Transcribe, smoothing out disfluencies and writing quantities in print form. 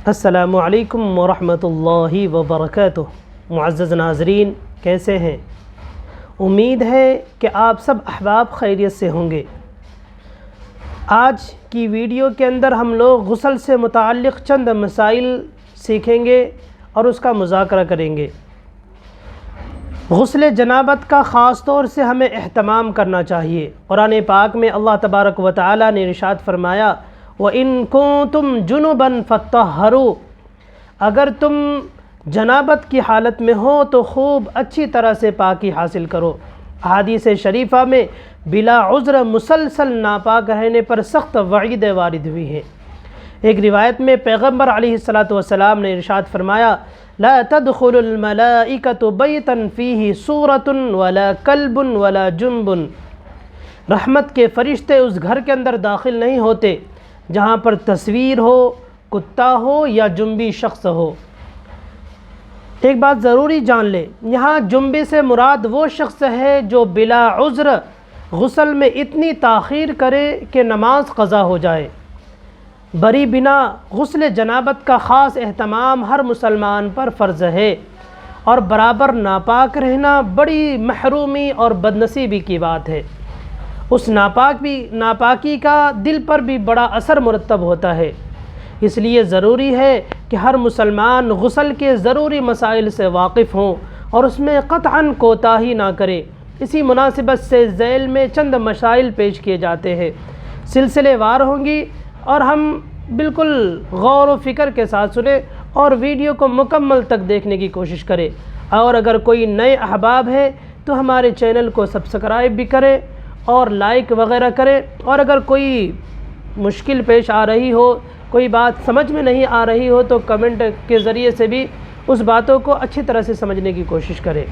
السلام علیکم ورحمۃ اللہ وبرکاتہ۔ معزز ناظرین، کیسے ہیں؟ امید ہے کہ آپ سب احباب خیریت سے ہوں گے۔ آج کی ویڈیو کے اندر ہم لوگ غسل سے متعلق چند مسائل سیکھیں گے اور اس کا مذاکرہ کریں گے۔ غسل جنابت کا خاص طور سے ہمیں اہتمام کرنا چاہیے۔ قرآن پاک میں اللہ تبارک و تعالی نے ارشاد فرمایا، وَإِن كُنتُمْ جُنُبًا فَطَّهَّرُوا، اگر تم جنابت کی حالت میں ہو تو خوب اچھی طرح سے پاکی حاصل کرو۔ احادیث شریفہ میں بلا عذر مسلسل ناپاک رہنے پر سخت وعید وارد ہوئی ہے۔ ایک روایت میں پیغمبر علیہ السلام نے ارشاد فرمایا، لا تدخل الملائکۃ بیتا فیہ صورۃ ولا کلب ولا جنب، رحمت کے فرشتے اس گھر کے اندر داخل نہیں ہوتے جہاں پر تصویر ہو، کتا ہو یا جنبی شخص ہو۔ ایک بات ضروری جان لیں، یہاں جنبی سے مراد وہ شخص ہے جو بلا عذر غسل میں اتنی تاخیر کرے کہ نماز قضا ہو جائے۔ بری بنا غسل جنابت کا خاص اہتمام ہر مسلمان پر فرض ہے، اور برابر ناپاک رہنا بڑی محرومی اور بدنصیبی کی بات ہے۔ اس ناپاکی کا دل پر بھی بڑا اثر مرتب ہوتا ہے۔ اس لیے ضروری ہے کہ ہر مسلمان غسل کے ضروری مسائل سے واقف ہوں اور اس میں قطعاً کوتاہی نہ کرے۔ اسی مناسبت سے ذیل میں چند مسائل پیش کیے جاتے ہیں، سلسلے وار ہوں گی اور ہم بالکل غور و فکر کے ساتھ سنیں اور ویڈیو کو مکمل تک دیکھنے کی کوشش کریں۔ اور اگر کوئی نئے احباب ہے تو ہمارے چینل کو سبسکرائب بھی کریں اور لائک وغیرہ کریں، اور اگر کوئی مشکل پیش آ رہی ہو، کوئی بات سمجھ میں نہیں آ رہی ہو تو کمنٹ کے ذریعے سے بھی اس باتوں کو اچھی طرح سے سمجھنے کی کوشش کریں۔